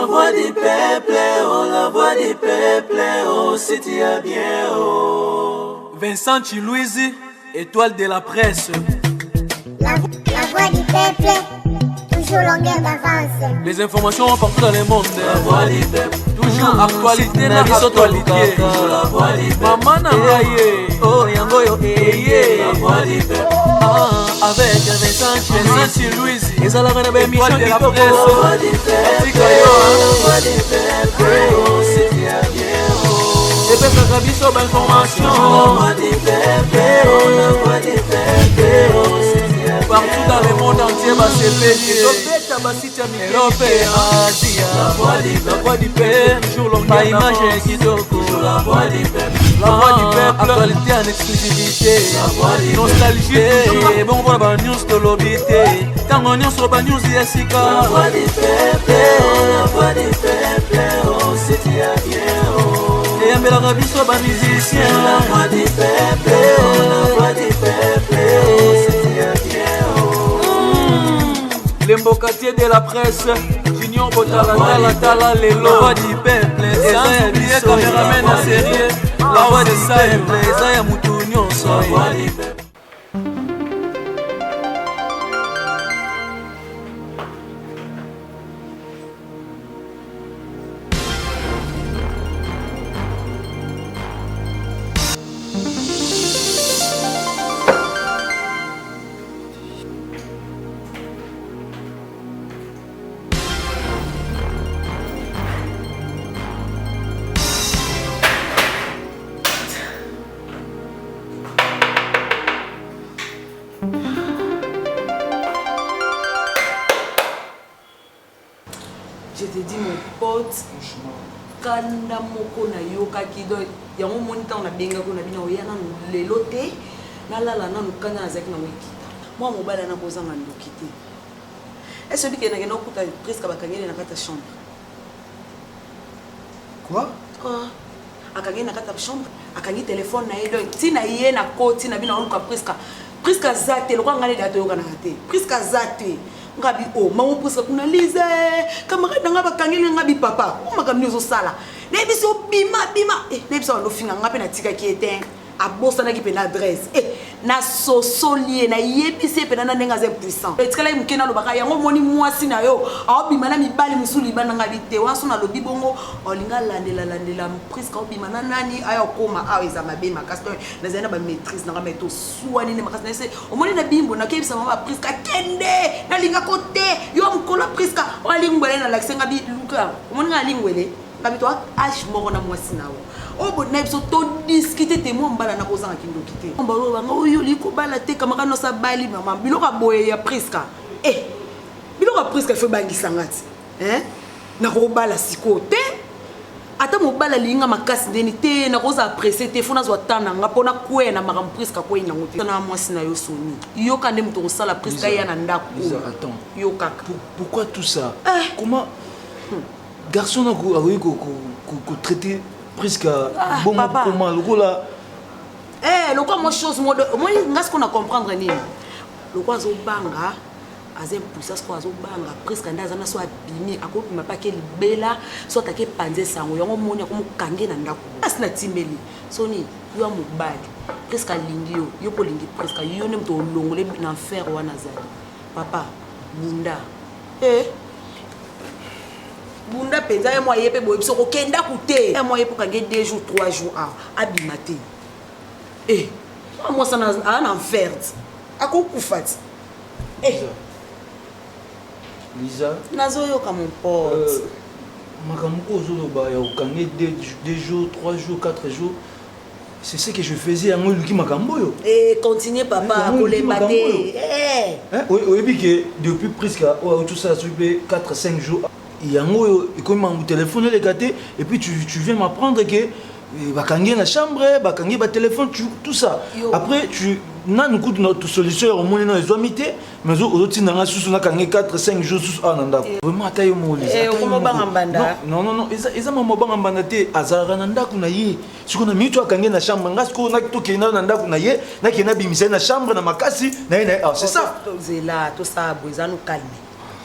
La voix du peuple, oh, la voix du peuple, oh, si tu as bien, oh. Vincent Chilouise, étoile de la presse. La voix du peuple, toujours longueur d'avance. Les informations partout dans le monde. La voix du peuple, toujours actualité na actualité. La voix du peuple, maman na ngai, oh yango yo la voix du peuple. Avec Vincent Chilouise, ezalaka na bémission de la presse. La voix du peuple, la voix du peuple, oh, si tu as bien, oh. Et peuple biso ba information. La voix du peuple, oh, la voix du peuple, oh, si tu as bien. Partout dans le monde entier, bah c'est pété. Europe et Asie. La voix du peuple, toujours longue image qui La voix du peuple, la voix du peuple, actualité en exclusivité. Nostalgie, bon pour la news de l'obité. Tant on y sur la news Yessika. la voix du peuple, oh, la voix du peuple, oh, si tu as bien, oh. Et un bel arabe sur la musicien. La voix du peuple, oh, la voix du peuple, oh, si tu as bien, oh. Les mbokatiers de la presse, Junior Botala, Tala, les lois du peuple, Ezaya Billet, caméraman en série, la voix du peuple, Ezaya Moutounion, La voix du peuple. Je te dis mon pote, kanda moko na yoka kido yango monita on a benga ko na bina oyana lelote na lala na nukana azaki na wikita moi mobala na kozanga ndokite est ce que na ngena okuta presque bakangeli na kata chambre quoi akangeli na kata chambre akangi téléphone na yedo tina ye na koti na bina oluka presque zate lokwa ngale dato yoka na te presque zate ngabi o mamu puska kuna lize camarade nga bakangeli ngabi papa o makamni zo sala nebiso bima nebiso lo finga ngape na tika ki eten abosa na ki pe na adresse na sosolie na yebise pe na ndenga ze puissant etikala imkena lo baka yango moni mwasi na yo aobima na mibali musuli bana ngabi te waso na lobi bongo olinga landela presque obima na nani ayo koma ayo za mabe makasto na zena ba maîtrise na nga meto suani ne makasi na se omoni na bimbo na kebisa mama presque kende na linga kote yo mkola presque olingwele na laksenga bi luka omoni nga lingwele ngabi to h moko na mwasi nawo obo na biso to discuter te mo mbala na kozanga kindoki te mbalo banga oyo liko bala te kamaka no sa bali mama biloka boye ya presque biloka presque fe bangisa ngati na ko bala siko te ata mo bala linga makasi ndeni te na koza apprécier te fona zo tana nga pona kwe na makam presque ko ina ngote na mwasi na yo soni yo kande mto ko sala presque ya na ndako attends yo kaka pourquoi tout ça comment garçon a traité presque bon comment le là le quoi moi chose moi ngas qu'on a comprendre ni le quoi zo banga azem puissance quoi zo banga presque ndaza na so abimi akopima pa ke libela so take panze sango yango moni ko mukange na ndako asina timeli soni yo mobali presque lingi yo polingi presque yo ne mto longole na faire wana zali papa bunda bunda penza ya moi yepe boye biso ko kenda kute ya moi yepe kange 2 jours 3 jours abimate moi ça na en ferde akokufati Lisa nazo yo comme mon pote makamoko zoloba ya kange 2 jours 3 jours 4 jours c'est ce que je faisais à moi luki makambo yo continuez papa pour les mater oui que depuis presque tout ça depuis 4 5 jours yango comme mon téléphone les gâté et puis tu viens m'apprendre que bakangi na chambre bakangi ba téléphone tout ça après tu na nous coûte notre solution au moins na ezomité mais autres na susu na kangi 4 5 jours susu ananda vraiment tayo molisa comment banga mbanda non eza mama banga mbanda te azara na ndako na ye siko na mito akangi na chambre ngasiko na to kena na ndako na ye na kena bimisa na chambre na makasi na ye c'est ça zela to ça boizano calme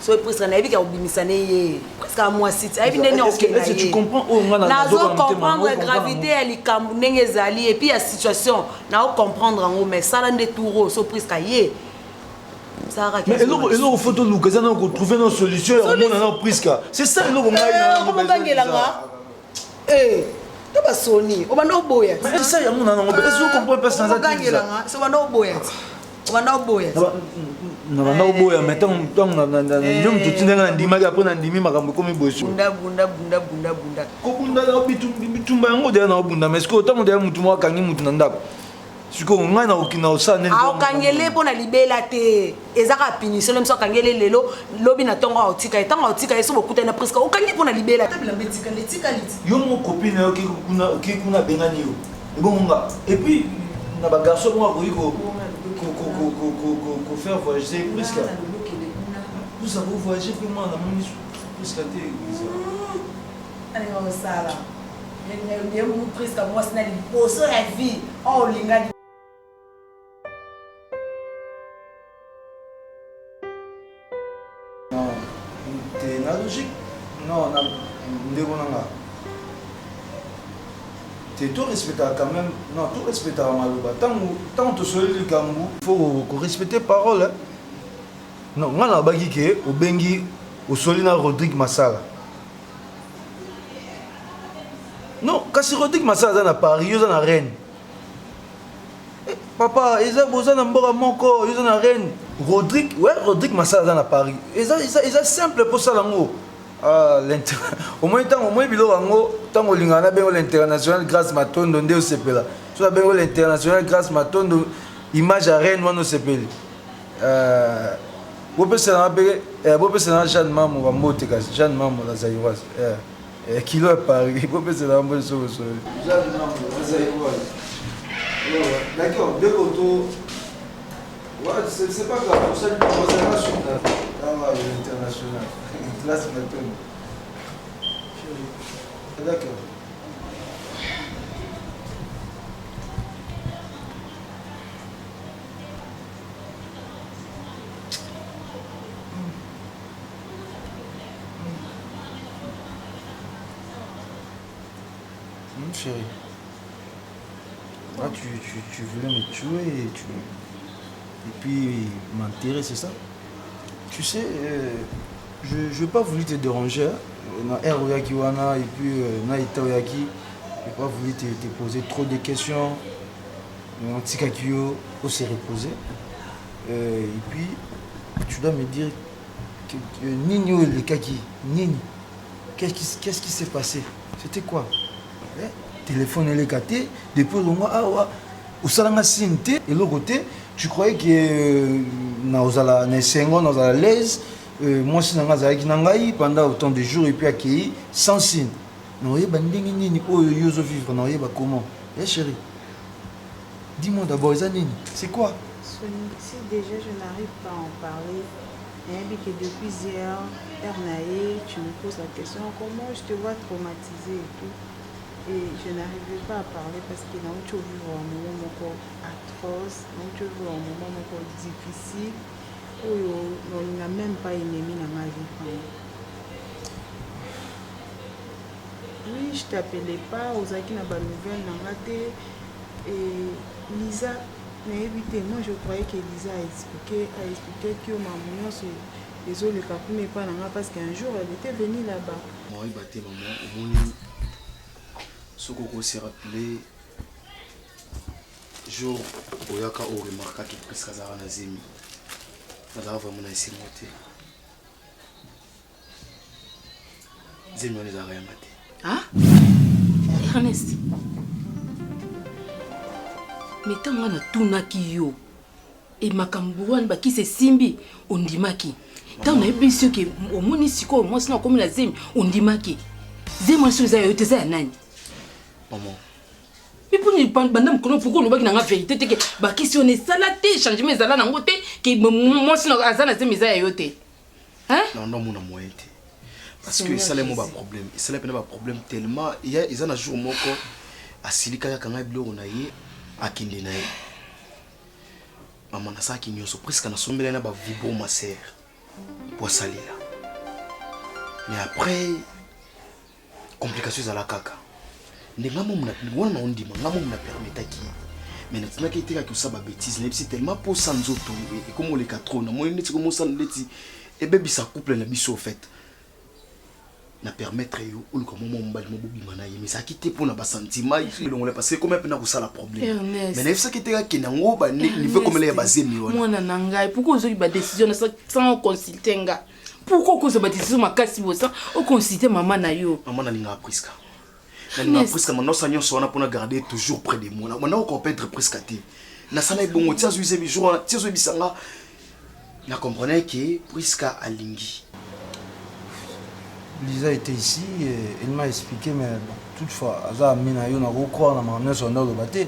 so presque na yebi ka obimisane ye presque à moi site yebi ndenge okena est-ce que tu comprends oh nga nazo comprendre gravité ya likambo ndenge ezali et puis ya situation na comprendre ngo mais sala nde touro so presque ye mais eloko photo luka na ko trouver une solution ya mona na presque c'est ça eloko ngai na ko bangelanga to basoni obanda oboya mais c'est ça ya mona na ngo est-ce que tu comprends pas ça bangelanga so banda oboya obanda oboya na banda oboya mais tant na ndum tutinga ndimaki après na ndimi makambo komi bosu bunda ko bunda na bitumba yango de na bunda mais est-ce que autant de mutu mo kangi mutu na ndako siko ngai na okina osane akangele pona libela te ezaka punition le mso akangele lelo lobi na tongo otika etango otika eso bokuta na presque okangi pona libela tabila betika letika liti yo mo copine yo ki kuna bengani yo ebonga et puis na ba garçon mo ko faire voyager presque vous avez voyagé pour moi na mon presque te allez on sala ye mo presque moi c'est na liposo la vie oh linga la logique non tu respectes quand même non tu respectes maloba tant tu sois le gambu faut respecter parole hein? Non nga na baki ke obengi osolina Rodrigue Massala non kasi Rodrigue Massala za na Paris yo za na Rennes papa eza boza na mboka moko yo za na Rennes Rodrigue Massala za na Paris eza simple pour ça lango au moins bilo yango tango lingana bengo l'international grâce Matondo nde osepela so na bengo l'international grâce Matondo image à Rennes wana osepeli bopesana Jeanne Mamo bambote kasi Jeanne Mamo la Zaïroise kilo à Paris bopesana mbo so Jeanne Mamo la Zaïroise d'accord deux photos c'est pas grave pour ça on va sur l'international classe Matondo d'accord chérie, là tu voulais me tuer et puis m'enterrer, c'est ça? Tu sais, je n'ai pas voulu te déranger. Na Oyaki wana et puis na Ita Oyaki, je n'ai pas voulu te poser trop de questions. On Tikakio, on s'est reposé. Et puis tu dois me dire que Nini le Kaki, Nini, qu'est-ce qui s'est passé? C'était quoi? Téléphone est gâté, depuis le mois, au salon Sinte, et l'autre côté, tu croyais que nous allons à l'aise, moi si nous allons pendant autant de jours et puis accueilli sans signe. Nous avons vivre, nous avons comment? Eh chérie, dis-moi d'abord, c'est quoi? Si déjà je n'arrive pas à en parler, et que depuis hier, tu me poses la question, comment je te vois traumatisée et tout. Et je n'arrivais pas à parler parce que nous avons vu un moment encore atroce, nous avons vu un moment encore difficile, où on n'a même pas ennemi dans ma vie. Oui, je ne t'appelais pas, aux acquis n'a pas de nouvelles, et Lisa m'a évité. Moi je croyais que Lisa a expliqué que ma maman se désolé pas parce qu'un jour elle était venue là-bas. Moi, maman, ce qu'on s'est rappelé, jour où il y a remarqué que presque Zara Nazemi, Zara vraiment essayé de monter. Zemi on les a rien maté. Ah? Ernest. Mais tant qu'on a tout naki yo et makambuan ba qui se simbi on dimaki. Tant on a bien sûr que au munisiko moi sinon comme la Zemi on dimaki. Zemi on se zayo te za nani. Maman. Mais pour nous bandam kono pourquoi nous ba na vérité te que ba questionner ça la té changer mes ala na ngote que moi sinon azana Zemi za yote. Hein? Non non mon moyen té. Parce que ça les mon problème. Ça les pas problème tellement il y a ils en a jour moko asilika kanga bilo na ye akinde na ye. Maman na ça qui nyoso presque na sombela na ba vibo ma sœur. pour salir. Mais après, complication à la caca. Mais on dit, mais maintenant qu'il était ça bêtise, c'est tellement pour sans auto et comme on les quatre, on a dit comment ça et bébé ça couple la mission au fait. Na permettre yo ou comme mon mbali mo bimana mais ça quitter pour na ba sentiment il on l'a passé comme un peu na ça la problème. Mais n'est ça qui était que ngo ba niveau comme les basé mi wala. Mwana nanga pourquoi vous avez ba décision sans consulter nga. Pourquoi vous avez ba décision makasi bosa au consulter maman na yo. Maman na linga Priska. Na linga Priska maintenant ça nyonso on a pour garder toujours près de moi. Maintenant on peut être Priska té. Na sana bongo tia zuize bi jour tia zo bisanga. Na comprenez que Priska alingi. Lisa était ici et elle m'a expliqué, mais bon, toutefois, Aza Mina yo na croire na mamna son dans le baté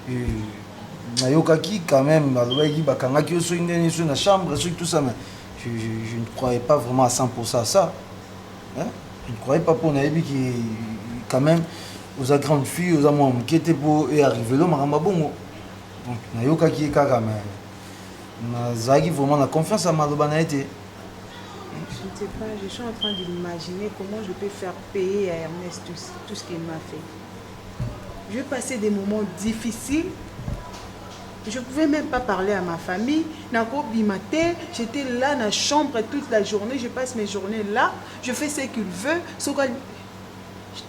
et na yokaki quand même alobaki bakanga ki so indeni sur la chambre sur tout ça, mais je ne croyais pas vraiment à 100% à ça. Hein? Je ne croyais pas pour Naïbi qui quand même aux grandes filles, aux amants qui étaient pour y arriver là maramba bongo. Donc na yokaki kaka mais na zagi vraiment la confiance à Malobana été. Je ne sais pas, je suis en train d'imaginer comment je peux faire payer à Ernest tout ce qu'il m'a fait. Je vais passer des moments difficiles. Je ne pouvais même pas parler à ma famille. J'étais là dans la chambre toute la journée. Je passe mes journées là. Je fais ce qu'il veut. Je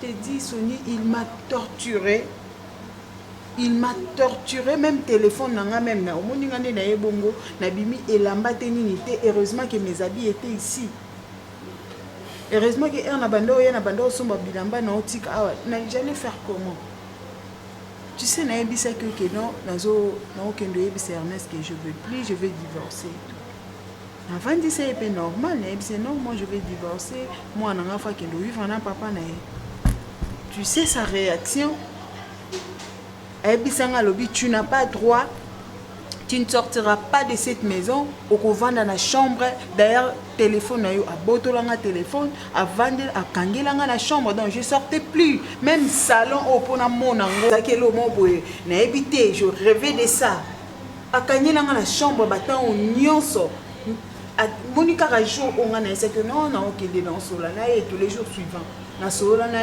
t'ai dit, Sony, il m'a torturé. Il m'a torturé, même téléphone, même. Heureusement que mes habits étaient ici. Heureusement que j'allais faire comment? Tu sais, Ernest que je ne veux plus, je vais divorcer. Avant de c'est normal, c'est non, moi je vais divorcer. Moi, tu sais sa réaction? Tu n'as pas droit, tu ne sortiras pas de cette maison au couvent dans la chambre. D'ailleurs, téléphone à téléphone, à vendre, à kangela dans la chambre. Donc je ne sortais plus. Même salon au ponamon, je rêvais de ça. À kangela dans la chambre, battant au nyonso. Monica a jour on a dit que non, on a ok dans Solana et tous les jours suivants. Dans Solana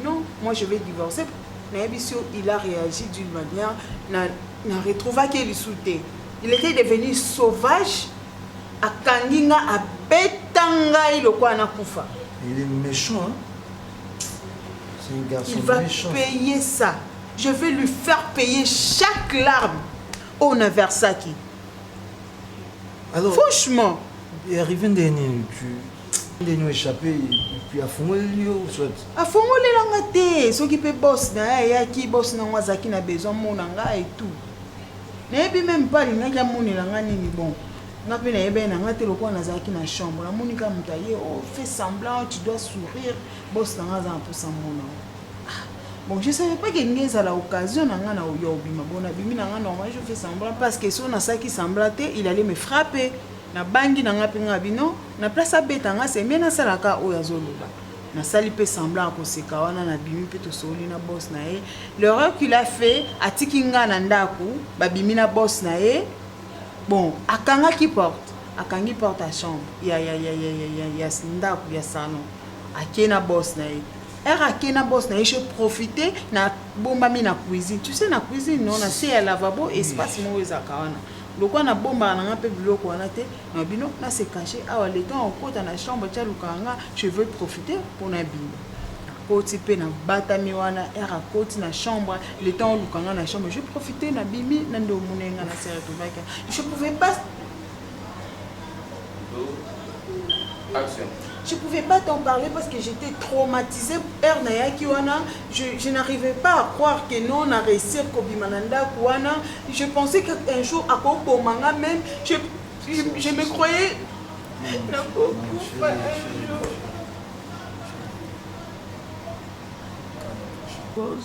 non, moi je vais divorcer. Il a réagi d'une manière, n'a retrouvé qu'il soutient. Il était devenu sauvage, à Kanginga, à Betanga, il est méchant, hein? C'est un garçon il va méchant. Payer ça. Je vais lui faire payer chaque larme au Naversaki. Alors, franchement. Il est arrivé de nous échapper et puis à fond le soit à fond le langate ceux qui peut boss na ya qui boss na wazaki na besoin monanga et tout ne bi même pas linga ya moni langa nini bon na pe na ebe na ngate lokwa na zaki na chambre la monika mutaye oh fais semblant tu dois sourire boss na ngaza pour ça mona bon je savais pas que ngeza la occasion na ngana yo bima bona bimi na ngana moi je fais semblant parce que si on a ça qui semblatait il allait me frapper. Na bangi na nga pinga bino na place abetanga c'est bien na salaka o yazoloba na sali pe semblant ko seka wana na bimi pe to soli na boss na e l'erreur qu'il a fait atikinga na ndaku ba bimi na boss na e bon akanga qui porte akangi porte à chambre ya ndaku ya salon akena boss na e akena boss na e je profiter na bomba mi na cuisine tu sais na cuisine non na c'est à lavabo espace mo ezakawana. Donc on a bomba na peu biloko wana te na bino na se cacher awa le temps on kota na chambre tia lukanga je veux profiter pour na bino koti pe na batami wana era koti na chambre le temps lukanga na chambre je profiter na bimi na ndo munenga na serre tovaka je pouvais pas action. Je ne pouvais pas t'en parler parce que j'étais traumatisée. Je n'arrivais pas à croire que non, on a réussi à Kobimananda. Je pensais qu'un jour, à Kobomanga même, je me croyais.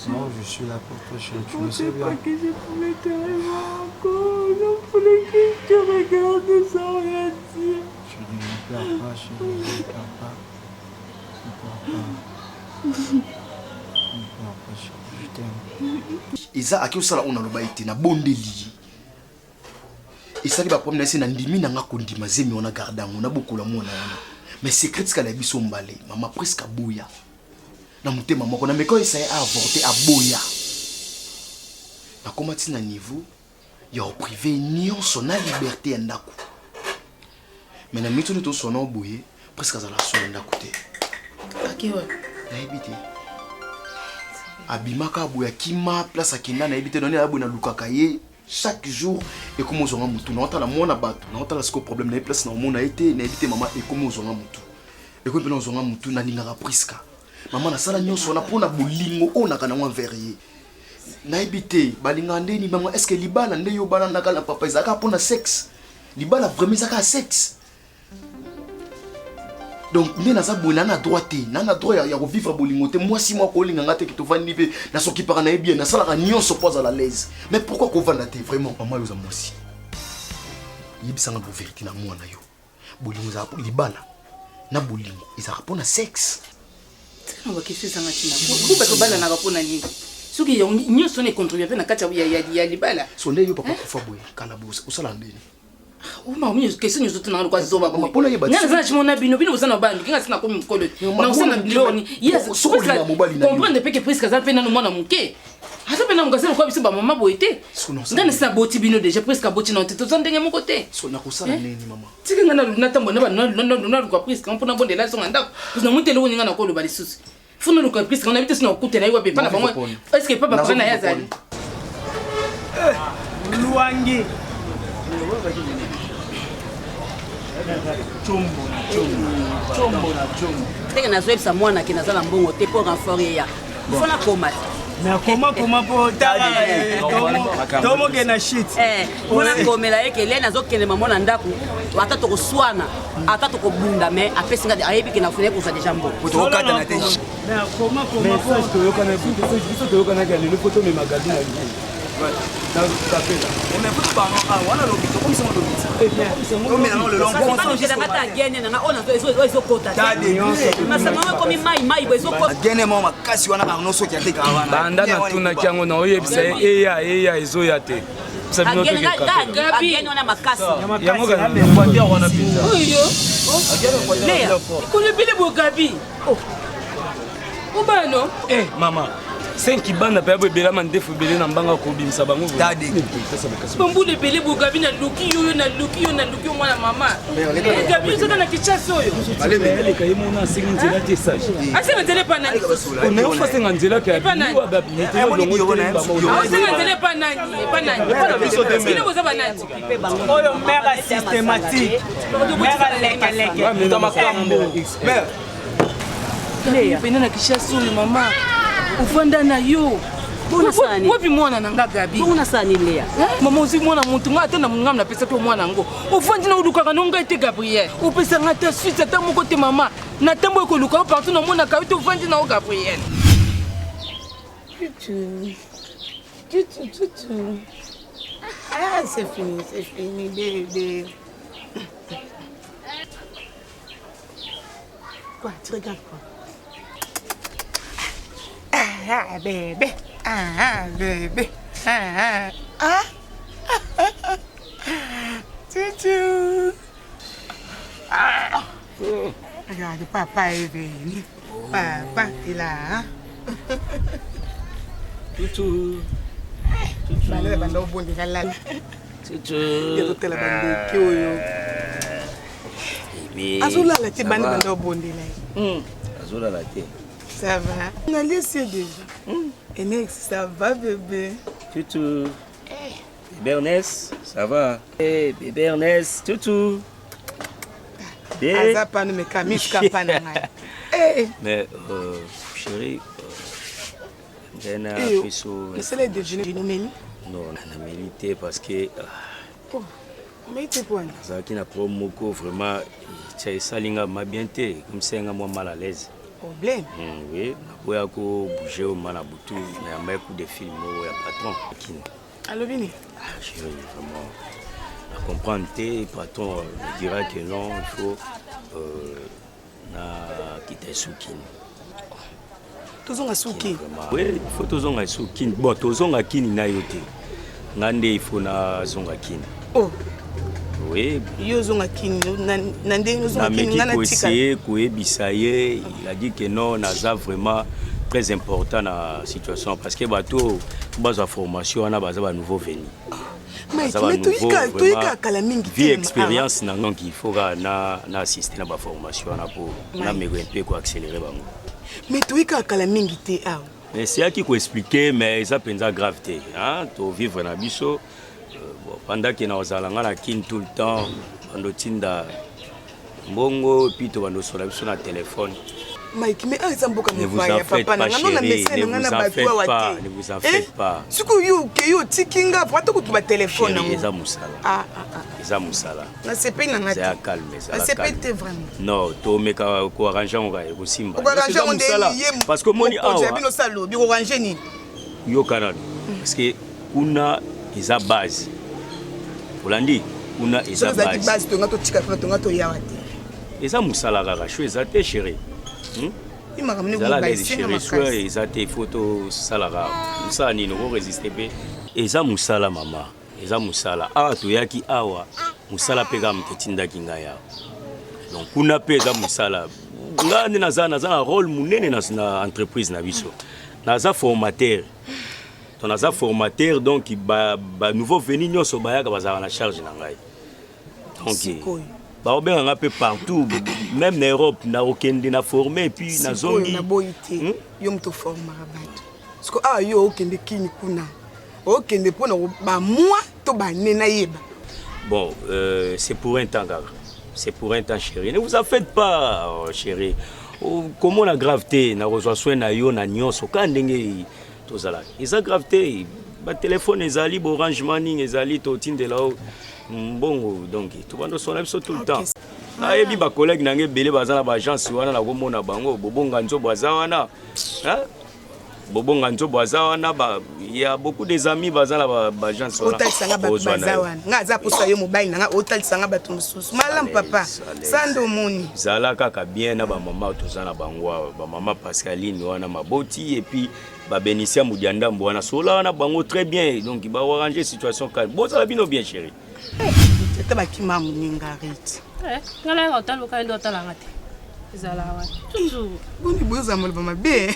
Non, je suis là pour toi, chérie. Tu le sais bien. Je ne pensais pas que je pouvais t'arriver encore. Je voulais que tu regardes sans rien dire. Chérie, ne pleure pas, chérie. Ne pleure pas. Ne pleure pas, chérie. Je t'aime. Isa akiosala on aloba ete na bondeli esali baproblème na ndimi na nga kondima zemi wana gardango na bokola mwana wana mais secret tika la biso mbale mama presque aboya na motema moko na meko essayer à avorter aboya na komati na niveau ya privé nyonso na liberté ya ndako mais na mito to sona oboye presque azala sona ndako te akiwa na ebite abimaka aboya kima place akenda na ebite donné aboya na lukaka ye chaque jour et comme on a mutu na otala mona bato na otala siko problème na place na mona été na éviter maman et comme on a mutu et comme on a mutu na lingaka priska maman na sala nyonso na pona bolingo ona kana mwa verrier na éviter balinga ndeni maman est-ce que libala nde yo bana nakala papa izaka pona sexe libala vraiment izaka sexe donc mais naza bona na droite na droit ya vivre bolingo te moi si moi ko linga ngate ki to vandi pe na soki para na bien na sala ka nyonso pose à la l'aise mais pourquoi ko vanda te vraiment maman yo za moi si yibisanga bo vérité na moi na yo bolingo za libala na bolingo izaka pona sexe tena bakisi sanga tina kuba ko bala na kapona nini soki nyonso ne contribuer pe na kati ya libala so nde yo papa kufa boye kala bo usala ndeni uma minha question nyoso tuna kwa zoba kwa pona yeba ngana sana chimona bino usana bandu kinga sina komi mkolo na usana bilioni yes comprendre pe que presque ça pe na mwana muke hata pe na ngasa kwa biso ba mama boite ngana sina boti bino déjà presque boti na te to ndenge moko te so na kusala nini mama tika ngana na tambo na ba na kwa presque mpona bonde la songa ndako na mutele woni ngana ko lo ba lisusu funa lo kwa presque ngana bite sina okutela iwa pe pana ba moi est-ce que papa prena ya zali luangi chombo ndenge nazoyebisa mwana ke naza na mbongo te mpo renfort yeya fona koma nakoma po tomoke na shit mpona komela ye ke le nazokende mamo na ndako ata tokoswana ata tokobunda me apesi nga ayebi ke nafuna ye kozwa deja mbongo tokokatana te toyokanaki lelo po tomemagadi na banda natunaki yango na oyebisa eya ezoya te kolebele bogabi obano mama 5 banda pe abebelama ndefu ebele na mbanga kobimisa bango bambula ebele bogabi na luki yo mwana mama gabi ozaka na kichasi oyo aleka ye mona asengi nzela te sage asenga nzela epa nani onayofa asenga nzela ke abiwa asenga nzela epa nani bino boza banani oyo mère systématique mère lekeleke makambo pena na kichasi oyo mama ufanda na yo wapi mwana na nga gabi bona sani leya mama osi mwana mutu nga ata na ngam na pesa to mwana ngo ufandi na ulukaka no nga ete Gabriel upesa nga ta suite ata moko te mama na tambo ekoluka partout na mona ka ute ufandi na o Gabriel tutu ah c'est fini bébé quoi tu regardes quoi ah bébé bébé Tutu regarde papa est venu papa est là Tutu bana banda obondi kala Tutu yotela bande kyoyo azolala te bana banda obondi na azolala te. Ça va. On a laissé déjà. Enex, ça va bébé. Tutu. Bébé Ernest, ça va. Eh, bébé Ernest, Tutu. Aza pas me kamis kapana ngai. Eh. Mais chérie, Dena Fiso. C'est le déjeuner nous meni. Non, na mérité parce que oh. Mais tu point. Ça qui n'a pas moko vraiment, c'est salinga m'a bien té, comme c'est un moi mal à l'aise. Problème. Oui, on a bougé au Manabutu, on a un coup de film au patron. Allô, Vini? Chérie, vraiment, à comprendre, le patron me dira que non, il faut quitter Soukine. Tous à Soukine? Oui, il faut tous à Soukine. Bon, tous à Kine na yote. Ngande, il faut na Zonga Kine. Oh, Oui. Yozonga kini nande yozonga kini ngana tika. Il a dit que non, naza vraiment très important dans la situation parce que bateau base formation on a base nouveau venu. Mais tu as kala mingi vie expérience na donc il faut na assister na ba formation na pour na me un peu quoi accélérer bango. Mais tu as kala mingi te ah. Mais c'est qui ko expliquer mais ça penza gravité hein to vivre na biso pendant que na ozalanga na kin tout le temps ando tinda mbongo puis to bando sur na téléphone. Mike, mais ne vous en faites pas, chérie. Ne vous en faites pas. Ne vous en faites pas. Ce que you tikinga, pour toi tu téléphone. Eza musala. Eza musala. Na sepe na ngati. C'est calme ça. Na sepe te vraiment. Non, to meka ko arranger on va ko simba. Ko arranger on de parce que moni awa. Ko bino salo, bi ko arranger ni. Yo kanal. Parce que una eza base. Olandi, una eza base. Eza base to ngato tika to ngato yawati. Eza musala kaka, cho eza te chérie. Ils ont des photos salara. Ça ni no résister be. Eza musala mama. Eza musala. Ah to yaki awa. Musala pega mketinda kinga ya. Donc kuna pe eza musala. Ngani naza rôle munene na entreprise na biso. Naza formateur. To naza formateur donc ba nouveau venu nyoso bayaka bazala na charge na ngai. Donc bah on a peu partout même en Europe na okende na formé puis na zone na boité yo mto forma rabat parce que ah yo okende kini kuna okende pona ba moi to ba nena yeba bon c'est pour un temps gars c'est pour un temps chérie ne vous en faites pas chérie comment la gravité na reçoit soin na yo na nyonso ka ndenge tozala isa gravité ba téléphone ezali bo Orange Money ezali to tinde là bon donc tout le monde son avis tout le temps na yebi ba collègue nange belé bazana ba agence wana na komona bango bobonga nzo bazawana hein bobonga nzo bazawana ba il y a beaucoup des amis bazana ba agence wana otalisanga ba bazawana ngaza posa yo mobile nanga otalisanga ba tumususu malam papa sando moni zala kaka bien na ba mama tozana bango ba mama Pascaline wana maboti et puis ba Benicia Mudianda mbwana sola wana bango très bien donc ba arranger situation calme bon ça va bien chérie. C'était ma qui m'a moningarite. Ngala hotel ko ndo hotel ngati. Izala wa. Toujours. Boni boza molba mabe.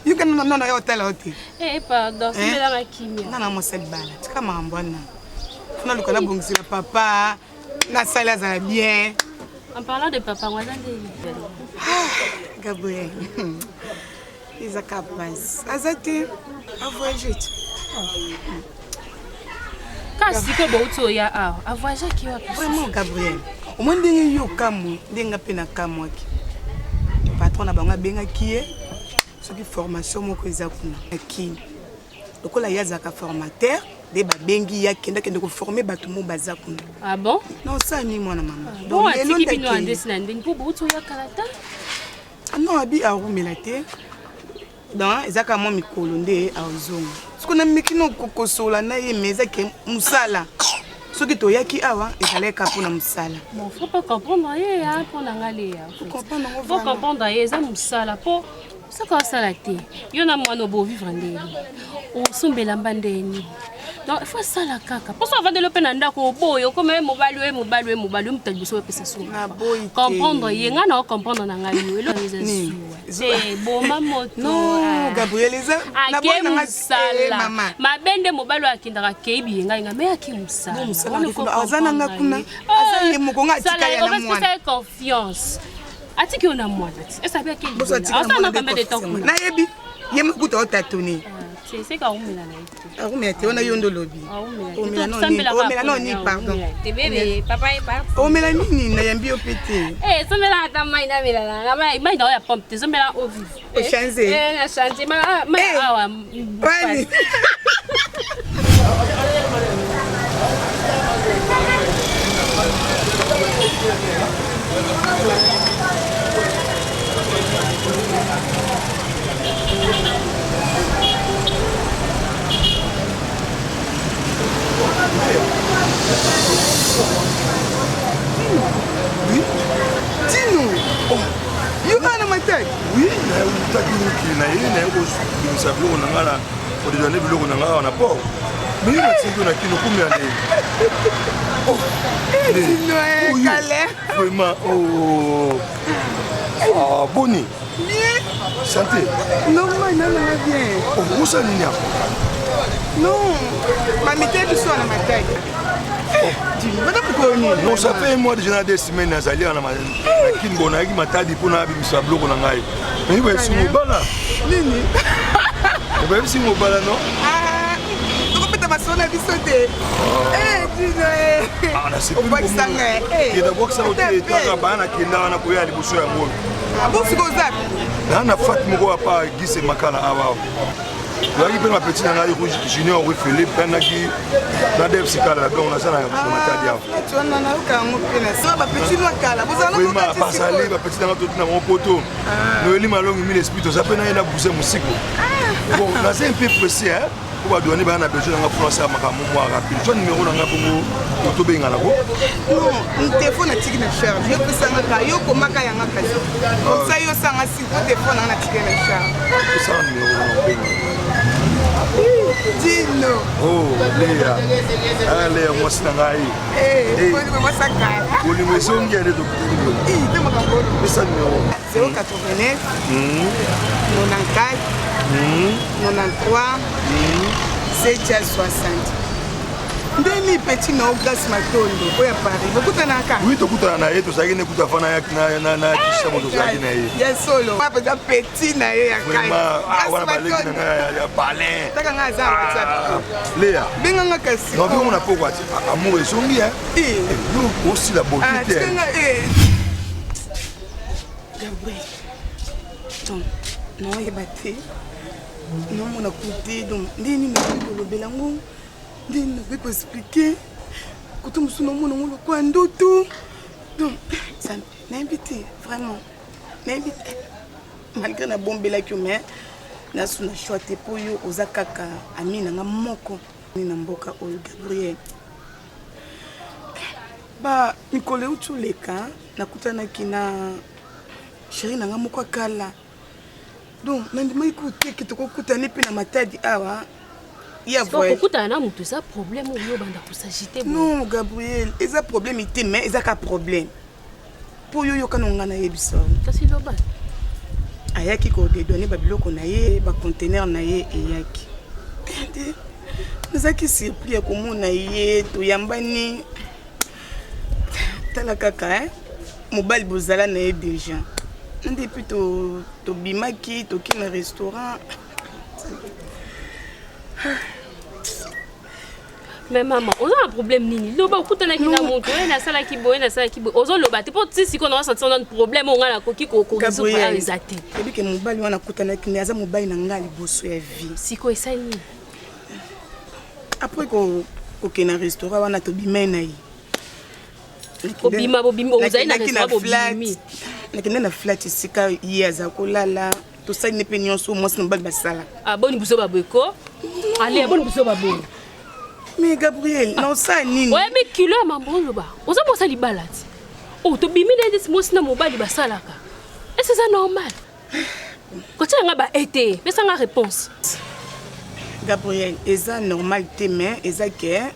You can no hotel hotel. Pardon, c'est la kimia. Nana mo set bala. Tika mambwana. Funa lukana bongisa papa. Na sala za bien. En parlant de papa, moi Gabriel. Isa capaz. Azate. A voyager. Kasi ko bauto ya a voyager ki wa vraiment Gabriel. Au moins ndenge yo kamu, ndenga pena kamu aki. Patron na banga benga kié. Ce qui formation moko ezakuna. Aki. Lokola yaza ka formateur de ba bengi ya kenda ko former batu mo bazakuna. Ah bon? Non ça ni mwana mama. Donc elonda ki bino andesina ndenge po bauto ya kalata. Non abi a rumelate. Dans ezaka mo mikolo nde a ozonga. Siko na mikino kokosola na ye meza ke musala. Soki to yaki awa ezaleka pona musala. Bon, faut pas comprendre ye ya pona ngale ya. Faut comprendre ye za musala po saka sala te. Yo na mwana bo vivre ndeni. O sombela mbandeni. Donc il faut ça la kaka. Pour ça on va développer na ndako boyo comme mobali mutaliso pesa so. Comprendre ye nga na comprendre na ngali elo ngezesu. C'est bon mamoto. Non, Gabriel eza na bona nga sala. Mabende mobali akindaka keibi nga me akimusala. Azana nga kuna. Azana moko nga tika ya na mwana. On confiance. Atiki ona mwana. Esa bia keibi. Azana kamba de temps. Na yebi. Yema kuta otatoni. C'est quand on met la night. Ah, mais tu as yondo lobby. Oh, mais non, ni pardon. Te bébé, papa est pas. Oh, mais la nini na yambi opété. Eh, ça me la ta main na mila la. Main dans la pompe, ça me la au vif. Au changer. La changer, ma awa. Pani. Oui. Tino. Oh. You mana matai? Oui, na utaki na yeye na yego sablo na ngala. Pour donner biloko na ngala na port. Mais il m'a dit qu'on a qui nous combien d'années. Oh, Calais. Vraiment, oh. Ah, Bonnie. Santé. Non, moi, non, bien. Oh, où ça, Nina? Non, ma méthode soit à ma taille. Non, ça fait un mois déjà des semaines à Zali, on a qui m'a dit pour n'a pas bloqué on a gagné. Mais il va être sur mon bal là. Nini. Il va être sur mon bal là, non? Ah, tu peux pas sonner à sauter. Eh, dis-le. Ah, c'est plus bon. Il y a d'abord que ça au télé, tu as un ban qui est là, on a couillé à l'ébouchon à moi. Ah bon, c'est comme ça. Là, on a fait mon gars pas Guy Makala avant. Là, il peut ma petite nana junior ou Philippe, on a qui dans des psychologues là, on a ça dans ma tête. Tu en as aucun mot pénis. Ça va petit noir cala. Vous allez oui, ma pas salé, ma petite nana tout dans mon poteau. Nous il m'a longue mis l'esprit, ça peut n'a bouger musique. Bon, là c'est un peu précis hein. Pour va donner bana besoin de prononcer ma moi rapide. Ton numéro na bongo to benga la go. Non, mon téléphone a tiré na charge. Yo ko sanga ka yo ko maka yanga kasi. Comme ça yo sanga si téléphone na tiré na charge. Ça numéro na benga. Dino. Oh, Léa. Ah, Léa, moi c'est nangai. Eh, moi ça ka. Pour les maisons qui allaient de de ma gambo. Mais ça numéro 089 94 93 760. Ndeni petit na Auguste Matondo oya Paris. Bokutana ka. Oui, tokutana na yeto saki ne kutafana ya na kisha moto saki na ye. Ya solo. Papa da petit na ye ya kai. Ah, wana baleki na ya balin. Taka nga za mutsa. Léa. Benga nga kasi. Non, on a pas quoi. Amour et songi hein. Nous aussi la beauté. Ah, tenga Gabriel. Donc, non yebate. Non mon a coûté donc ndeni na ko belango. Ndeni na ko expliquer. Koto musuno mona ngolo kwa ndoto. Donc, ça m'invite vraiment. M'invite. Malgré na bombela ki mais na suna choite po yo ozakaka amina nga moko ni na mboka oyo Gabriel. Ba Nicole utuleka nakutana kina chéri na nga moko kala. Donc nandima ikuti kitokokutana pe na matadi awa. Ya voyage. Kokutana na mutu ça problème oyo banda ko s'agiter. Non Gabriel, eza problème ité mais eza ka problème. Po yo kanonga na yebisa. Kasi loba. Ayaki ko de donner babiloko na ye, ba conteneur na ye eyaki. Nazaki surpris ya komona ye to yambani. Tala kaka mobile bozala na ye déjà. Depuis to bimaki to kina restaurant. Mais maman, on a un problème nini. Loba okutana kina moto, na sala ki boye na sala ki boye. Ozo loba te pour si qu'on a senti un problème on a la koki ko résoudre les até. Ebi ke mobali wana kutana kina za mobali na ngali boso ya vie. Siko esani. Après ko kina restaurant wana to bimena yi. Obima ozali na restaurant obimi. Nakende na flat sika yaza kolala to sa ne penyon so mo sino bal basala. Ah boni buso babeko. Allez boni buso babeko. Mais Gabriel, non ça nini. Ouais mais kilo mambo loba. Oza mo sali balati. Oh to bimi na des mo sina mobali basalaka. Est-ce ça normal? Quand tu nga ba été, mais ça nga réponse. Gabriel, eza normal te mais eza que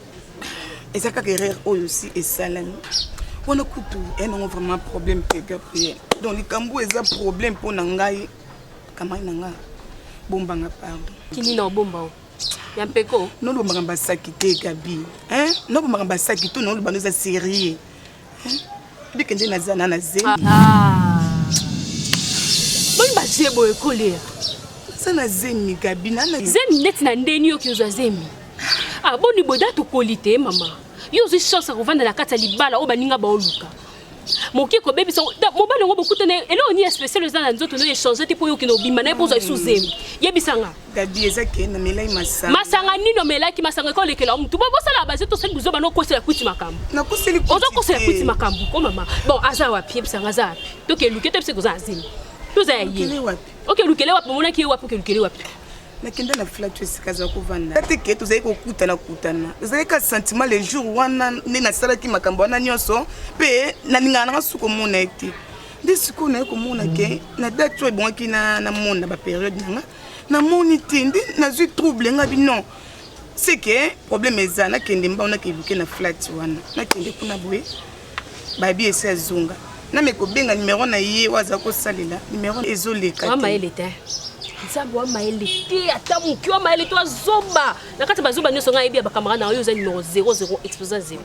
eza ka guerre aussi et salami. On a kutu, et non vraiment problème pour Gabriel. Donc les kambo eza problème pour nangai. Kama nanga bomba nga pardon. Kini na bomba. Yampeko non lo mbanga saki te Gabi. Hein? Non mbanga saki to non lo banoza sérieux. Hein? Bikende na zana na zemi. Ah. Bon ba zebo ekole. Sana zemi Gabi na zemi net na ndeni yo ki zemi. Ah boni boda to qualité mama. Yo zi chance ko vanda na kata libala o baninga ba oluka. Moki ko baby so mobali ngo bokutana elo ni spécial za na nzoto no échanger tipo yo kino bima na pozo isu zemi. Yebisanga. Gabi ezake na melai masanga. Masanga nino melaki masanga ko lekela mutu bo sala baze to seli buzoba no kosela kuti makambo. Na koseli kuti. Ozo kosela kuti makambo ko mama. Bon aza wapi bisanga za wapi. To ke lukete pse ko za zemi. To za yi. OK lukele wapi mona ki wapi ke lukele wapi. Nakenda na flat esikaza kovanda. Tete ke to zai ko kutana. Zai ka sentiment le jour wana ne na sala ki makambo wana nyonso pe na ninga na suko mona eti. Ndisiko na ko mona ke na date to bonki na mona ba période nga. Na moni tindi na zu trouble nga bi non. c'est que problème eza nakende mba onakeluke na flat wana nakende kuna boye babi ese azonga na mekobenga numéro na ye waza kosalela numéro ezoleka mama ele te nzambo wa maele te ata moki wa maele to azoba na kati bazoba nyonso ngai yebi ya bakamara na yo eza numéro 00 exposé 0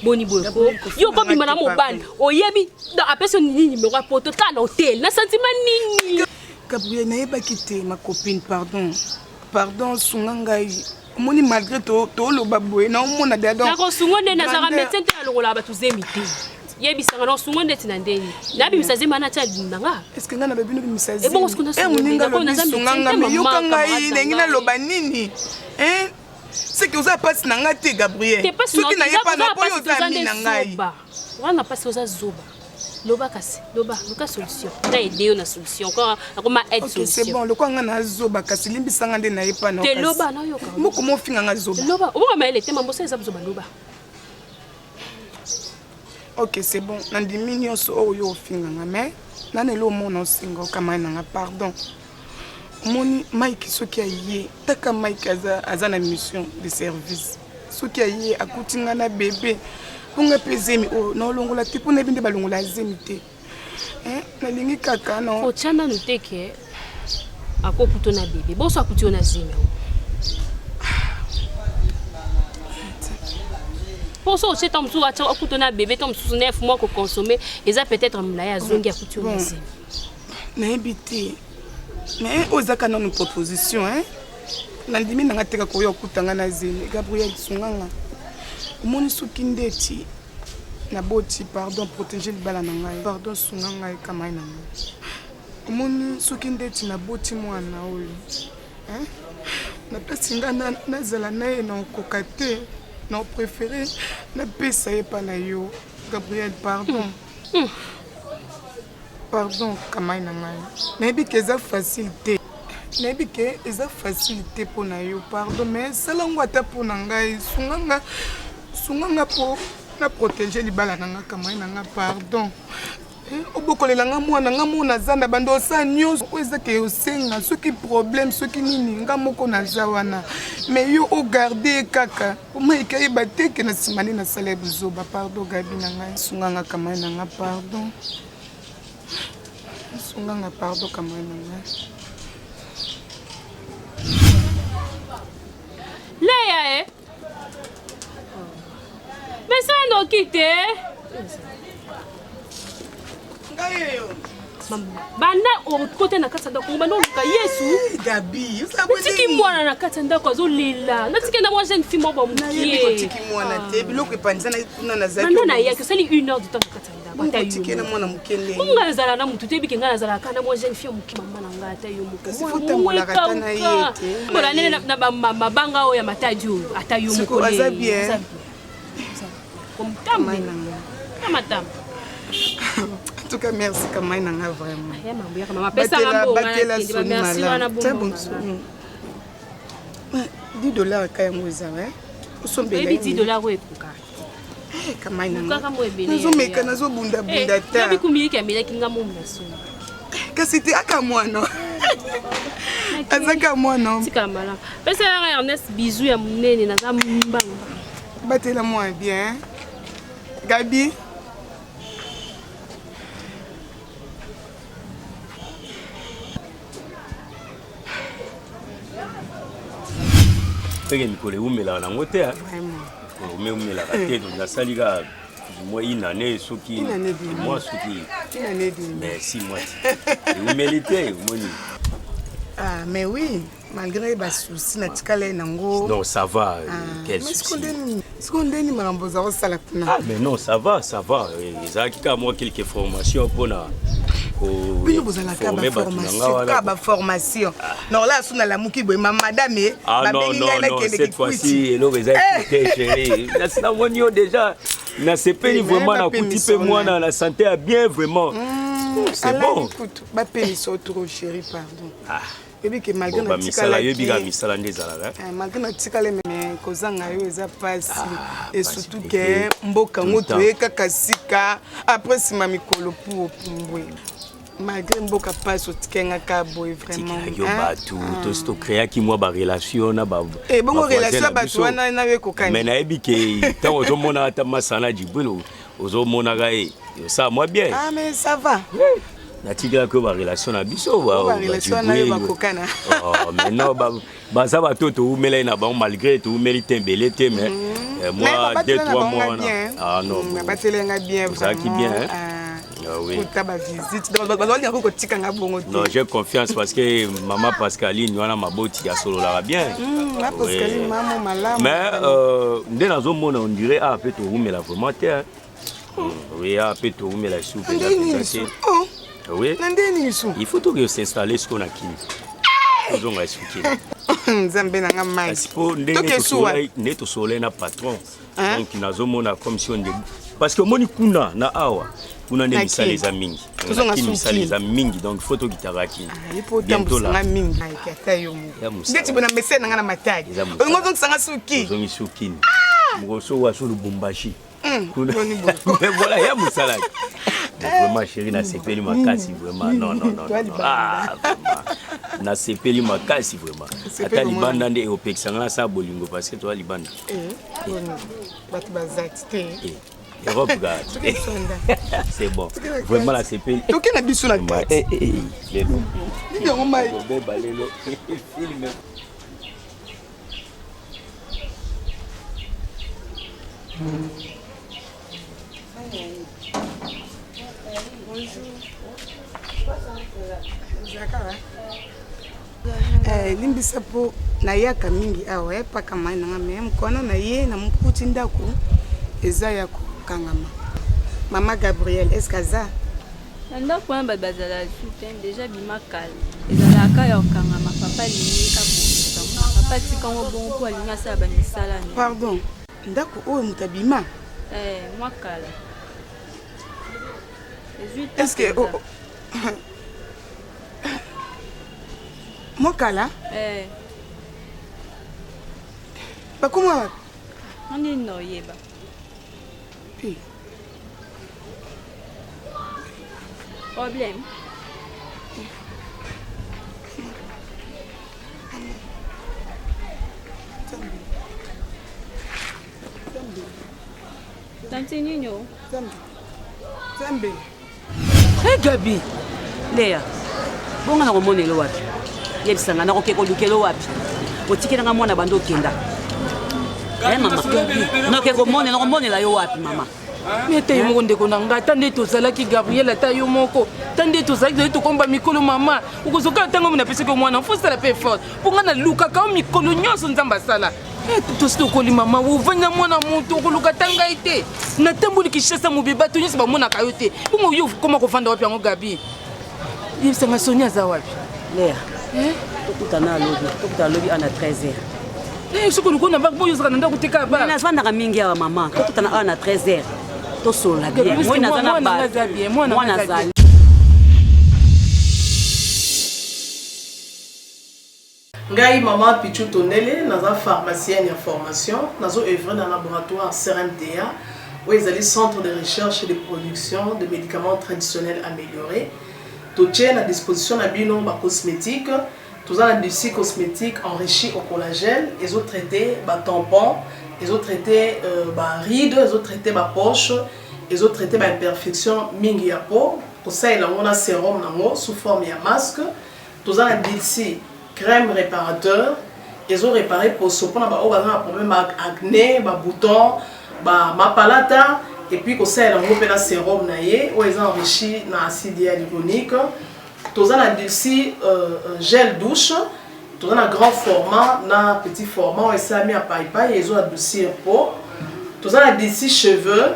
boni boyeko yo kobima na mobali oyebi apesi nini numéro ya poto kaka na hotel na sentiment nini Gabriel nayebaki te ma copine pardon sunga ngai omoni malgré toloba boye na omona dada nakosungo nde nazaka médecin te nalongola bato zemi te yebisanga na osungo ndeti na ndeni nabimisa zemi na tia nanga est-ce que nga na babino bimisa zemi ebongo sikuna moninga lobisunga nga me yoka ngai ndenge naloba nini c'est que oza pasi na nga te Gabriel soki nayepa na po yo oza mi na ngai wana pasi oza zoba loba kasi loba luka solution na aide yo na solution akoma aide solution c'est bon lokwa nga na zoba kasi limbisanga nde nayepa na te loba na yoka moko mofinga nga zoba loba obonga maele te mambosa eza zoba loba. Ok, c'est bon. Nandimi nyonso oyo ofinganga mais nanelo mona osinga kama nanga pardon. Moni Mike soki aye taka Mike aza na mission de service. Soki aye akutinga na bébé. Ponga pezemi o na longola tipo na binde balongola zemi te. Nalingi kaka no. Ochana nuteke akoputo na bébé. Boso akutio na zemi. Pour ça, c'est un peu à bébé, comme sous 9 mois qu'on consomme, et ça peut-être un zongi à couture. N'habité. Mais aux accanons une proposition, hein? L'andimi n'a pas été à Koutanga Nazine, Gabriel Sunganga. Mon soukindeti, na boti, pardon, protéger le balananga, pardon, Sunganga et Kamaina. Mon soukindeti, na boti, moi, naoli. Hein? Na pesinga na zalanae na kokate. Non préféré, na pesa pas na yo. Gabriel, pardon. Pardon, kamay na ngai. Maybe que ça facilité. Maybe que ça facilité pour na yo. Pardon, mais ça l'angoisse ta pour na ngai. Sunganga pour na protéger les balles na ngai kamay na ngai. Pardon. Obokolela nga mwana zanda bando sa nyos oza ke osenga soki problème soki nini nga moko naza wana mais yo o garder kaka omaika yeba te ke na simani na sala buzoba pardon gabi na ngai sunganga kama na nga pardon sunganga pardon kama na ngai Leia mais ça no quitte bana okote na kati ndako bana oluka Yesu Gabi utiki mwana na kati ndako azolela natikenda mwa jeune fille mwa mukie utiki mwana te biloko epanza na kuna na zaki bana na yaki sali 1 heure du temps na kati ndako ata utiki na mwana mukende munga nazala na mutu te biki ngana nazala kana mwa jeune fille muki mama na ngata ata yo muko fotambola kata na yete bola nene na mabanga oya matadi oyo ata yo muko le aza bien komtambe na En tout cas, merci Kamay Nanga vraiment. Merci wana bon. 10 dollars kaya ngoza hein. Osombela 10 dollars ekuka. Kamay Nanga. Kaka mo ebele. Nazo meka nazo bunda bunda ta. Nabi kumiliki ya meleki ngamo mnaso. Kasi te aka mwana. Azaka mwana. Tika mala. Pesa ya Ernest bisou ya munene na za mbanga. Batela moi bien. Gabi. Peke mikole umela na ngote ha. Umela te na salika moi une année soki moi soki mais 6 mois. Humilité moni. Ah mais oui, malgré bas soucis na tikala nango. Non, ça va, quel souci. Skondeni maramboza ko sala kuna. Ah mais non, ça va. Ezaki ka moi quelques formations pour na Oui, vous allez faire ma formation. Non, là, sous la mouki, madame. Ah non, cette fois-ci, elle aurait été chérie. Là, on y a déjà. Na CP vraiment un petit peu moins dans la santé a bien vraiment. C'est bon. Écoute, ma pays sont trop chérie, pardon. Ah. Et puis que malgré notre misala yo biga misala ndezala. Malgré notre tikale mais kozanga yo eza passe et surtout que mboka ngoto eka kasika après si mami kolo pour pumbwe. malgré mboka passe otikenga ka boy vraiment yo batu to créer qui moi ba relation na ba bongo relation batu wana na we kokani mais na ebike tant ozo mona ata masana djibulu ozo mona ga ça moi bien mais ça va na tigla ko ba relation na biso ba relation na yo ba kokana oh mais non ba ça va toto umela na ba malgré tout mérite mbele te mais moi 2-3 mois ah non ba telenga bien ça qui bien oui. Non, j'ai confiance parce que maman Pascaline, nous avons ma beauté, solo là bien. Mais dès dans un monde on dirait ah peut-être où mais la vraiment terre. Oui, ah peut-être où mais la soupe. Oui. Il faut tout s'installer ce qu'on a qui. Nous on va expliquer. Nzambe nanga mai. Parce que neto soleil na patron. Donc nous avons comme si on parce que moni kuna na awa. Kuna ne misali za mingi. Misali za mingi donc photo gitaraki. Bientôt là. Mingi. Ndeti bona message nanga na matadi. Ngozo nsanga suki. Ngozo suki. Ngozo wa sulu Bumbashi. Mais voilà ya musala. Vraiment chérie na sepeli makasi vraiment non. Ah vraiment. Na sepeli makasi vraiment. Ata libanda nde opexanga sa bolingo parce que toi libanda. Batu bazati. Europe, c'est bon. Vraiment la CP. Tu as vu sur la carte. Limbisa po na yaka mingi awa pa kama na ngame mkono na ye na mputi ndako eza yako kangama. Maman Gabrielle, est-ce que ça? Nanda kwa bazala soutien déjà bimakal. Ezala ka yo kangama papa lini ka papa tika ngo bon ko alinga sa ba misala ni. Pardon. Ndako o mutabima? Moi kala. Est-ce que moi kala? Ba comment? On est no yeba. Problème. Tante Nino. Zambe. Hey Gabi. Léa. Bonga na komonelo wapi? Yebisanga na kokeko lukelo wapi? Otikela nga mwana bando kenda. Mama Gabi. Na kokeko monela yo wapi mama? Mais tu es mon déconnant, t'as tout ça là qui Gabriel, t'as eu mon co, t'as tout ça qui te combat Mikolo maman, ou que ce que t'as comme que moi, non, faut ça la paix forte. Pour qu'on a Luka, comme Mikolo, nous sommes en bassala. Et tout ce que maman, vous venez à mon amour, pour Luka Tangaïté. N'a pas voulu qu'il chasse mon bébé, tu n'es pas mon akayote. Pour moi, comment qu'on fait dans Gabi? Il s'est ma Sonia Zawab. Léa, tout à l'heure, à 13h. Eh, je connais pas beaucoup de gens qui ont été capables. Mais je vais mingi à maman, tout à l'heure, à 13h. To sola bien. Moi nazali. Ngai maman Pichu Tonele, naza pharmacienne en formation, nazo œuvre dans le laboratoire CRMTA, où ils allaient centre de recherche et de production de médicaments traditionnels améliorés. Tout est à disposition de bino ba cosmétique, tout ça industrie cosmétique enrichie au collagène, ils ont traité ba tampon. Ils ont traité rides, ils ont traité poche, ils ont traité imperfection mingi ya peau. Pour ça, il y a un sérum sous forme de masque. Tous les ici crème réparateur. Ils ont réparé pour ce qu'on a un problème acné, boutons, ma palata. Et puis pour ça, il y a un sérum où ils ont enrichi d'acide hyaluronique. Tous les ici gel douche. Tout dans un grand format, dans un petit format, et ça a mis à paille, ils ont adouci un pot. Tout ça, d'ici cheveux,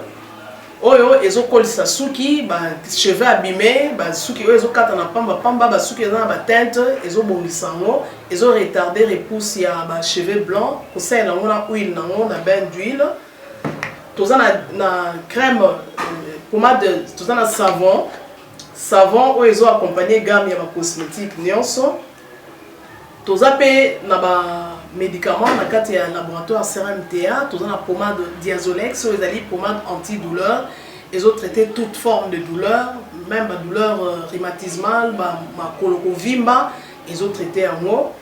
ils ont collé sa souki, cheveux abîmés, souki, ils ont quatre en pamba, souki, ils ont la teinte, ils ont bon sango, ils ont retardé repousse, il y a cheveux blancs, pour ça, ils ont huile, ils ont bain d'huile. Tout ça, na crème, pommade, tout ça, savon, où ils ont accompagné gamme, il y a cosmétique, nyonso. Tous les médicaments dans le laboratoire CRMTA, tous les pommade Diazolex, ils ont pommade antidouleur, ils ont traité toute forme de douleur, même la douleur rhumatismale, ma colokovimba, ils ont traité en haut.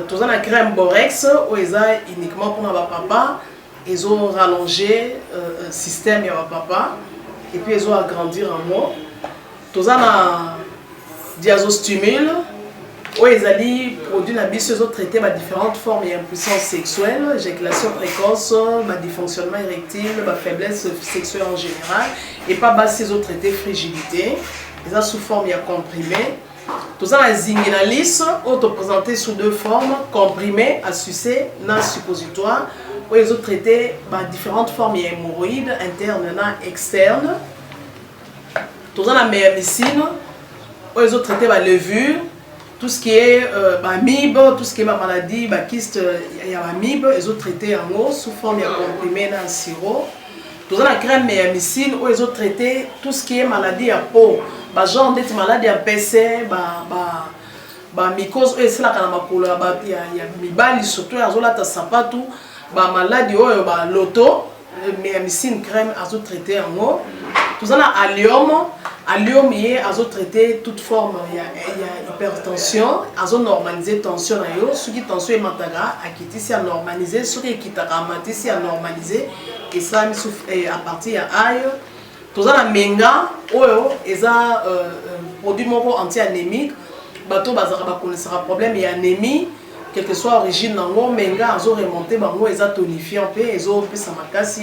Tous la crème borex, où ils ont uniquement pour ma papa, ils ont rallongé le système de ma papa, et puis ils ont agrandi en haut. Tous la diazostimule, où ils ont dit produits ils ont traité différentes formes d'impuissance sexuelle, éjaculation précoce, dysfonctionnement érectile, faiblesse sexuelle en général, et pas bas ils ont traité frigidité, ils ont sous forme comprimée. Tout ça, la zinguinalis, on te présenté sous deux formes, comprimé, à sucer, na suppositoire, où ils ont traité différentes formes d'hémorroïdes, internes et externes. Tout ça, la méamycine, où ils ont traité la levure, tout ce qui est amibe, tout ce qui est maladie, kyste, il y a amibe, ils ont traité en eau, sous forme comprimé dans le sirop. Tout ça, la crème méamycine, où ils ont traité tout ce qui est maladie à peau. Genre des maladies à PC, mycose, et c'est là qu'il y a mibali, surtout, il y a sapatu, maladie, l'auto, méamycine crème, ils ont traité en eau. Tout ça, allium, allium, ils ont traité toute forme, il y a hypertension, ils ont normalisé tension, ceux qui tension est mataga, à quitter, c'est à normaliser, ceux qui quittent à ramater, c'est à normaliser, et ça, à partir de aïe. Tout ça, la menga, ils ont produit anti-anémique. Bateau, ils ont un problème d'anémie, quelle que soit l'origine, menga, ils ont remonté, ils ont tonifié un peu, ils ont plus de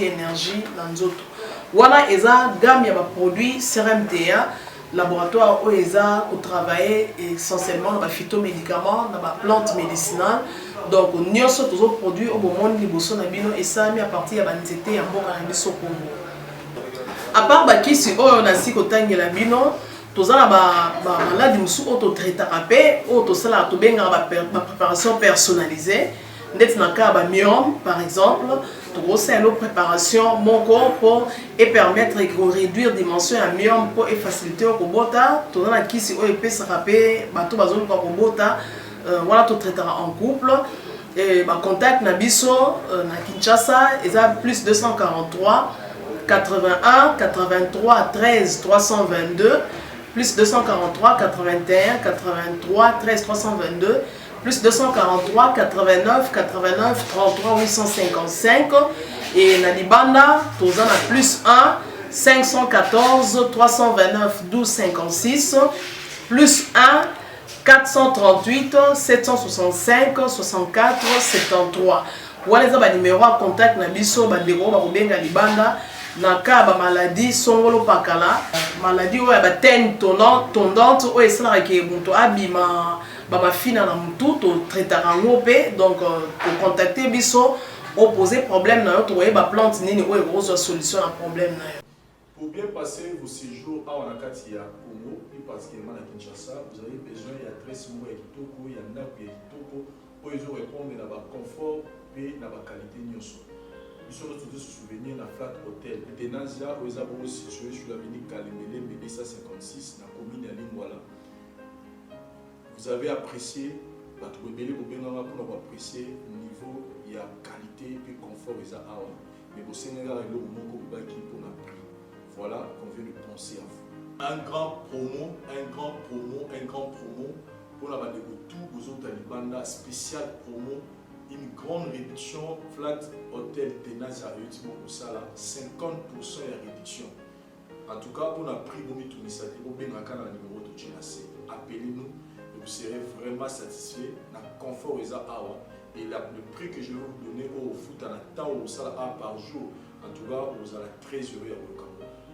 énergie dans les autres. Voilà, ils ont gamme de produits CRMTA, laboratoire où ils ont travaillé essentiellement dans les phytomédicaments, dans les plantes médicinales. Donc, nous avons tous les produits au moment où nous avons et ça mis à partir de l'anxiété et à bon Congo. À part si on a si que la bino, tous les malades qui sont traités la préparation personnalisée. Dans le cas de myome, par exemple, tout ça une préparation mon corps pour permettre de réduire la dimension de myome pour faciliter le robota. Tout le qui si on peut se rappeler, tout le robota, voilà tout traitera en couple. Et contact nabiso na Kinshasa, ils ont plus 243 81 83 13 322 plus 243 81 83 13 322 plus 243 89 89 33 855 et Nalibanda tous en a plus 1 514 329 12 56 plus 1 438 765 64 73. Voilà les numéros à contact na biso bandeko ba kobenga libanda na ka ba maladie songolo pakala maladie oyo ba tene tondante oyo esalaka ke moto abima ba mafina na mutu to traitaka ngo pe donc ko contacter biso opposer problème na yo to ba plante nini oyo ko solution na problème na yo. Pour bien passer vos séjours à Wanakati à Congo, plus particulièrement à Kinshasa, vous avez besoin de 13 mois et Kitoko, il y a un et Kitoko, pour répondre à la confort et à la qualité de nos Ils sont tous se souvenir de la Flat Hotel. Tenazia, où ils sont situés sur l'avenue Kalemele, Mélissa 56, dans la commune de Lingwala. Vous avez apprécié, pour apprécier le niveau, il y a qualité et confort, mais au Sénégal, il y a un moment pour la prix. Voilà qu'on vient de penser à vous. Un grand promo pour la bande de tout aux autres Talibanda, spécial promo, une grande réduction, Flat Hotel Tenazia au Sala, 50% de réduction. En tout cas, pour la prix de Tunisia, vous pouvez numéro de Tchénassé. Appelez-nous et vous serez vraiment satisfait. Le confort est à Awa. Et le prix que je vais vous donner au foot à la temps au Sala par jour, en tout cas, vous allez très heureux à vous.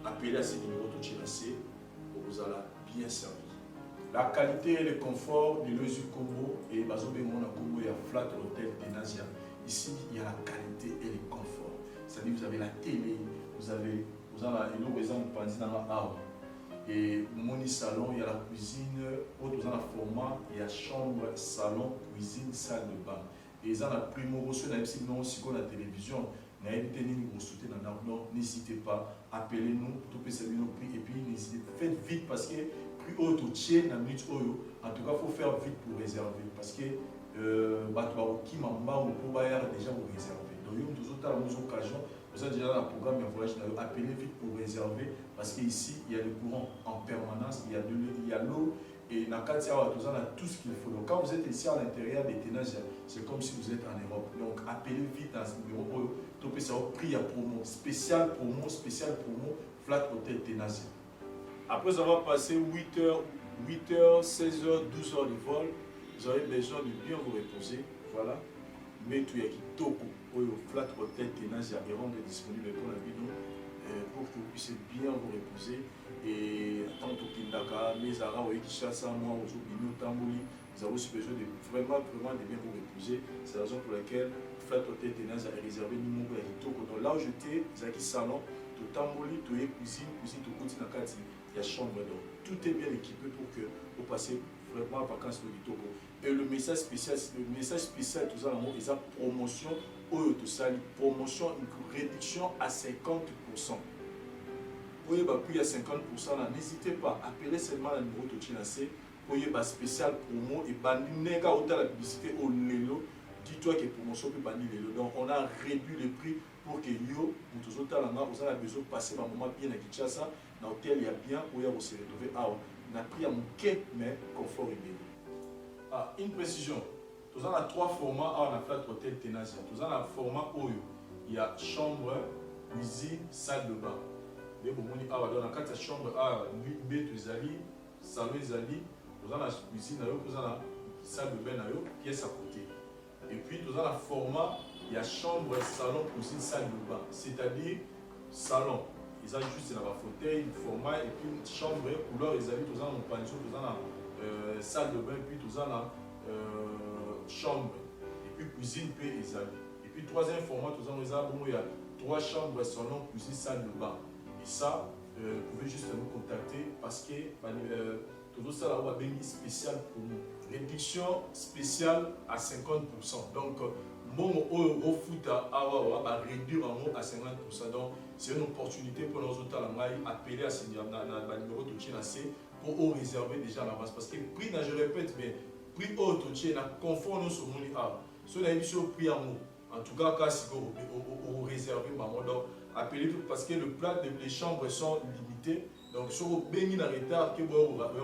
Appelez à ces numéros de Tchénassé pour vous allez bien servir. La qualité et le confort de l'Oesu Congo et Bazobe Mona Congo et à Flat Hotel Tenazia. Ici, il y a la qualité et le confort. C'est-à-dire vous avez la télé, vous avez un exemple dans la halle. Et mon salon, il y a la cuisine, autre dans le format, il y a chambre, salon, cuisine, salle de bain. Et ils ont la primo reçu, la télévision. N'hésitez pas, appelez-nous, tout peut servir nos prix et puis n'hésitez pas, faites vite parce que plus haut au tien, en tout cas il faut faire vite pour réserver parce que qui m'a déjà vous réserver. Donc il y a toujours occasions, vous Vous êtes déjà dans le programme de voyage, appelez vite pour réserver parce qu'ici, il y a le courant en permanence, il y a l'eau et dans 4 heures, on a tout ce qu'il faut. Donc quand vous êtes ici à l'intérieur des Ténages, c'est comme si vous êtes en Europe. Donc appelez vite dans ce bureau, topez ça au prix à promo, spécial promo, Flat Hotel Ténages. Après avoir passé 8h, 16h, 12h de vol, vous avez besoin de bien vous reposer. Voilà. Mais tout y a qui toko au Flat Hotel Ténages est rendu disponible pour la vidéo pour que vous puissiez bien vous reposer. Et tant que Kindaka, mes arabes, Kishasa, moi, Ozobino, Tambouli, vous avez aussi besoin de vraiment de bien vous reposer. C'est la raison pour laquelle Flat Hotel Ténages a réservé le numéro de Toko. Donc là où j'étais, vous avez salon, tout Tambouli, tout cuisine, tout continent, il y a chambre. Donc tout est bien équipé pour que vous passiez vraiment en vacances au Togo. Et le message spécial, tout ça, c'est une promotion, promotion, une réduction à 50%. Pour y avoir plus à 50%, n'hésitez pas, appelez seulement le numéro de Chinasé pour y avoir spécial promo et bandiner quand la publicité au Lelo. Dis-toi que promotion peut bannir Lelo. Donc on a réduit le prix pour que yo, pour tous autres là, vous avez besoin de passer un moment bien à Kinshasa, dans l'hôtel il y a bien où vous se retrouver. Ah, on a pris à mon quai, mais confort et bien. Ah, une précision. Nous avons 3 formats à la Flat Hotel Ténages. Nous avons un format où il y a chambre, cuisine, salle de bain. Mais bon, on a 4 chambres à 8 mètres, salon, nous avons la cuisine, nous avons la salle de bain, pièce à côté. Et puis nous avons un format, il y a chambre, salon, cuisine, salle de bain. C'est-à-dire salon. Ils ont juste un fauteuil, un format, et puis une chambre, couleur, ils ont tous en pension, tous en salle de bain, puis tous en chambre, et puis cuisine, puis ils ont. Et puis troisième format, tous en il y a 3 chambres, salon, cuisine, salle de bain. Et ça, vous pouvez juste nous contacter parce que tout ça là, on a béni spécial pour nous. Réduction spéciale à 50%. Donc, mon au foot à réduire en haut à 50%. Donc, c'est une opportunité pour nos autres appeler à ce numéro de Chinasé pour réserver déjà à l'avance. Parce que prix, je répète bien, prix autre, c'est confort nous sur mon art. Si on a eu prix en haut, en tout cas, quand vous réservez, donc appelez parce que le plat les chambres sont limitées. Donc, si vous avez un retard, que vous avez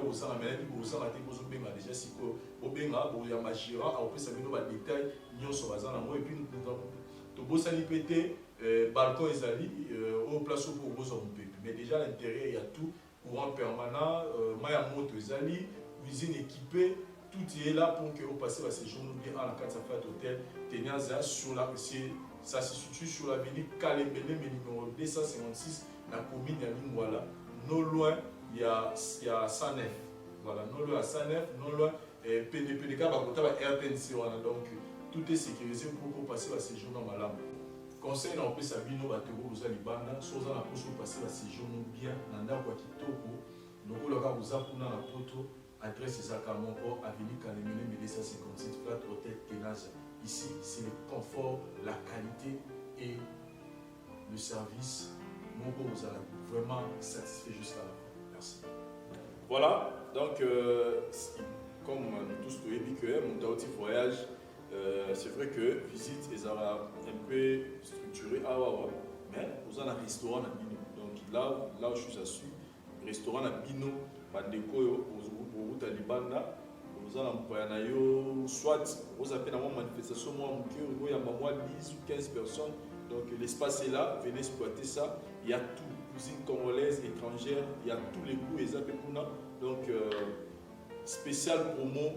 déjà si vous avez un gérant, après ça vous avez des détails, et puis nous avons pété, balcon et au place pour vous en mais déjà à l'intérieur, il y a tout, courant permanent, maya moto, cuisine équipée. Tout est là pour que vous passiez ces jours bien à la carte Flat Hotel Ténages sur la ça se situe sur l'avenue Kalembele, numéro 256, la commune de Lingwala. Non loin, il y a 109. Voilà, non loin à 109, non loin, PDK, RTNC. Donc, tout est sécurisé pour que vous passiez ces jours dans Malam. Conseil dans le pays, vous avez Libana, soit dans la poche, vous passez ces jours bien, dans la Kitoko, nous vous avez la poto. Adresse Zakamoko, avenue Kalemene, 256, Flat Hotel Ténages. Ici, c'est le confort, la qualité et le service. Mon beau, vous allez vraiment satisfait jusqu'à la fin. Merci. Voilà, donc, comme nous tous nous dit que mon petit voyage, c'est vrai que visite est un peu structurée, mais vous avez un restaurant à Bino. Donc là où je suis assis, restaurant à Bino, Bandeko, au Talibanda, vous avez soit vous avez une manifestation, il y a 10 ou 15 personnes, donc l'espace est là, venez exploiter ça. Il y a tout, cuisine congolaise, étrangère, il y a tous les goûts, et donc spécial promo,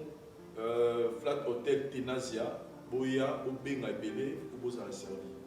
Flat Hotel Ténages, Boya, Obenga Belé, pour vous en servir.